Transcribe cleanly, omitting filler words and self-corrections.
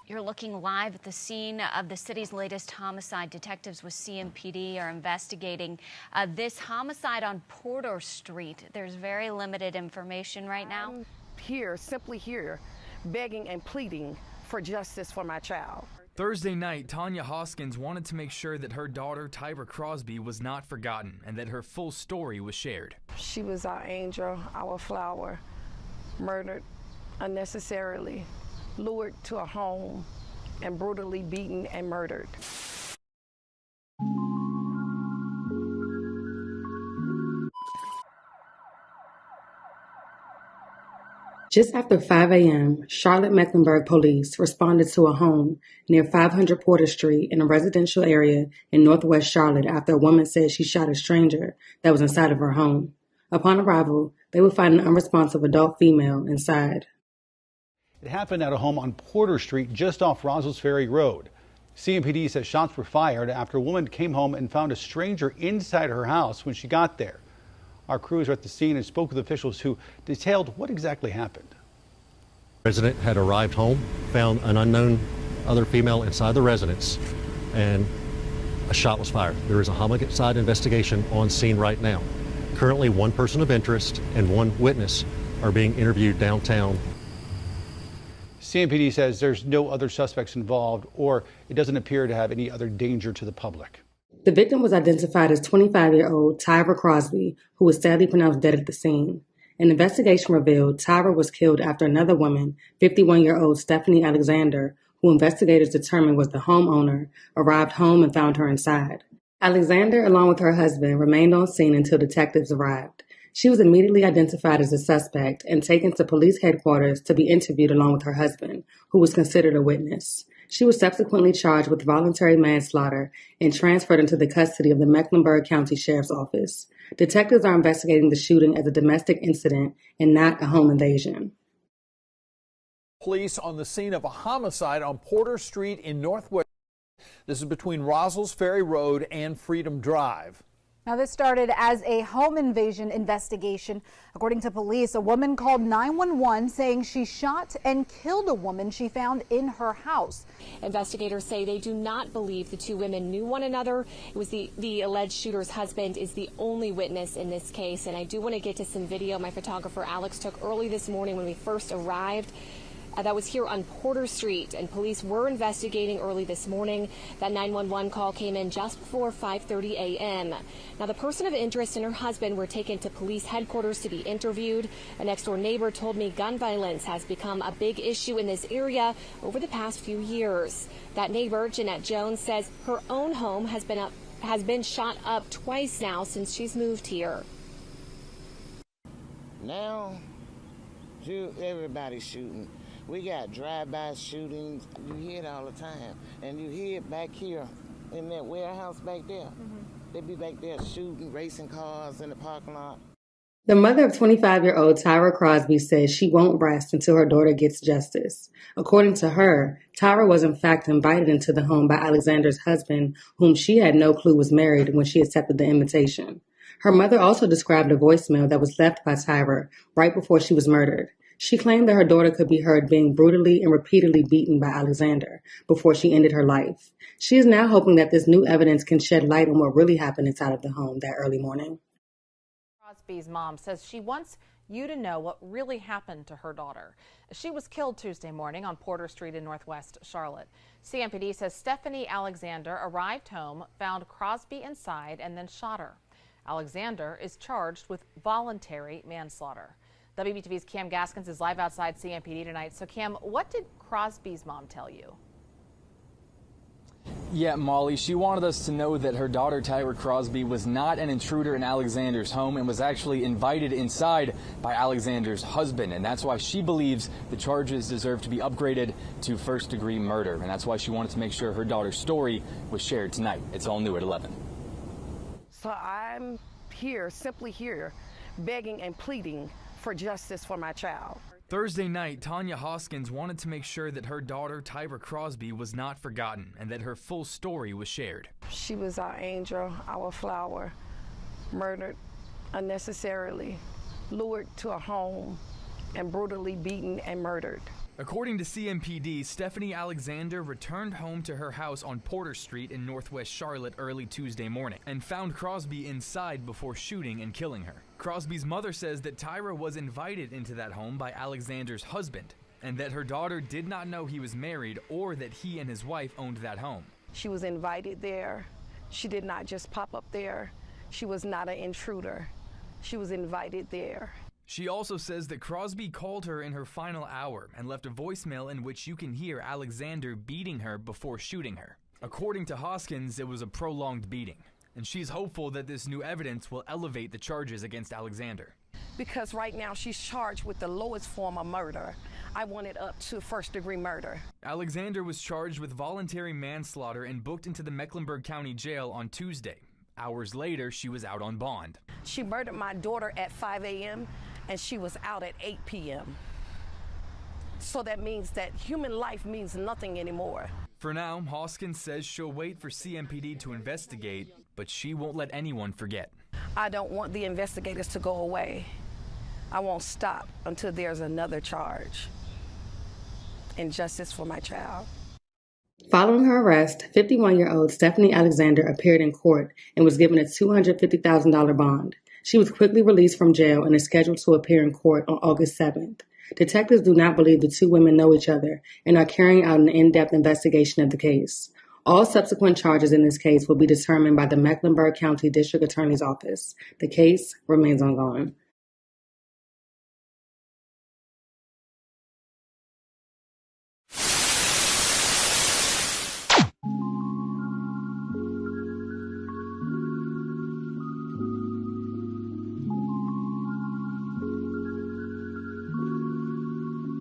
You're looking live at the scene of the city's latest homicide. Detectives with CMPD are investigating this homicide on Porter Street. There's very limited information right now. I'm here, simply here, begging and pleading for justice for my child. Thursday night, Tanya Hoskins wanted to make sure that her daughter, Tyra Crosby, was not forgotten and that her full story was shared. She was our angel, our flower, murdered unnecessarily, lured to a home, and brutally beaten and murdered. Just after 5 a.m., Charlotte-Mecklenburg police responded to a home near 500 Porter Street in a residential area in northwest Charlotte after a woman said she shot a stranger that was inside of her home. Upon arrival, they would find an unresponsive adult female inside. It happened at a home on Porter Street just off Rossell's Ferry Road. CMPD says shots were fired after a woman came home and found a stranger inside her house when she got there. Our crews were at the scene and spoke with officials who detailed what exactly happened. The resident had arrived home, found an unknown other female inside the residence, and a shot was fired. There is a homicide investigation on scene right now. Currently, one person of interest and one witness are being interviewed downtown. CMPD says there's no other suspects involved, or it doesn't appear to have any other danger to the public. The victim was identified as 25-year-old Tyra Crosby, who was sadly pronounced dead at the scene. An investigation revealed Tyra was killed after another woman, 51-year-old Stephanie Alexander, who investigators determined was the homeowner, arrived home and found her inside. Alexander, along with her husband, remained on scene until detectives arrived. She was immediately identified as a suspect and taken to police headquarters to be interviewed along with her husband, who was considered a witness. She was subsequently charged with voluntary manslaughter and transferred into the custody of the Mecklenburg County Sheriff's Office. Detectives are investigating the shooting as a domestic incident and not a home invasion. Police on the scene of a homicide on Porter Street in Northwest. This is between Rossell's Ferry Road and Freedom Drive. Now, this started as a home invasion investigation. According to police, a woman called 911 saying she shot and killed a woman she found in her house. Investigators say they do not believe the two women knew one another. It was the alleged shooter's husband is the only witness in this case. And I do want to get to some video my photographer Alex took early this morning when we first arrived. That was here on Porter Street, and police were investigating early this morning. That 911 call came in just before 5:30 a.m. Now, the person of interest and her husband were taken to police headquarters to be interviewed. A next-door neighbor told me gun violence has become a big issue in this area over the past few years. That neighbor, Jeanette Jones, says her own home has been shot up twice now since she's moved here. Now, everybody's shooting. We got drive-by shootings. You hear it all the time. And you hear it back here in that warehouse back there. They be back there shooting, racing cars in the parking lot. The mother of 25-year-old Tyra Crosby says she won't rest until her daughter gets justice. According to her, Tyra was in fact invited into the home by Alexander's husband, whom she had no clue was married when she accepted the invitation. Her mother also described a voicemail that was left by Tyra right before she was murdered. She claimed that her daughter could be heard being brutally and repeatedly beaten by Alexander before she ended her life. She is now hoping that this new evidence can shed light on what really happened inside of the home that early morning. Crosby's mom says she wants you to know what really happened to her daughter. She was killed Tuesday morning on Porter Street in Northwest Charlotte. CMPD says Stephanie Alexander arrived home, found Crosby inside, and then shot her. Alexander is charged with voluntary manslaughter. WBTV's Cam Gaskins is live outside CMPD tonight. So, Cam, what did Crosby's mom tell you? Yeah, Molly, she wanted us to know that her daughter, Tyra Crosby, was not an intruder in Alexander's home and was actually invited inside by Alexander's husband. And that's why she believes the charges deserve to be upgraded to first-degree murder. And that's why she wanted to make sure her daughter's story was shared tonight. It's all new at 11. So I'm here, simply here, begging and pleading for justice for my child. Thursday night, Tanya Hoskins wanted to make sure that her daughter, Tyra Crosby, was not forgotten and that her full story was shared. She was our angel, our flower, murdered unnecessarily, lured to a home, and brutally beaten and murdered. According to CMPD, Stephanie Alexander returned home to her house on Porter Street in Northwest Charlotte early Tuesday morning and found Crosby inside before shooting and killing her. Crosby's mother says that Tyra was invited into that home by Alexander's husband and that her daughter did not know he was married or that he and his wife owned that home. She was invited there. She did not just pop up there. She was not an intruder. She was invited there. She also says that Crosby called her in her final hour and left a voicemail in which you can hear Alexander beating her before shooting her. According to Hoskins, it was a prolonged beating, and she's hopeful that this new evidence will elevate the charges against Alexander. Because right now she's charged with the lowest form of murder. I want it up to first-degree murder. Alexander was charged with voluntary manslaughter and booked into the Mecklenburg County Jail on Tuesday. Hours later, she was out on bond. She murdered my daughter at 5 a.m. and she was out at 8 p.m. So that means that human life means nothing anymore. For now, Hoskins says she'll wait for CMPD to investigate, but she won't let anyone forget. I don't want the investigators to go away. I won't stop until there's another charge and justice for my child. Following her arrest, 51-year-old Stephanie Alexander appeared in court and was given a $250,000 bond. She was quickly released from jail and is scheduled to appear in court on August 7th. Detectives do not believe the two women know each other and are carrying out an in-depth investigation of the case. All subsequent charges in this case will be determined by the Mecklenburg County District Attorney's Office. The case remains ongoing.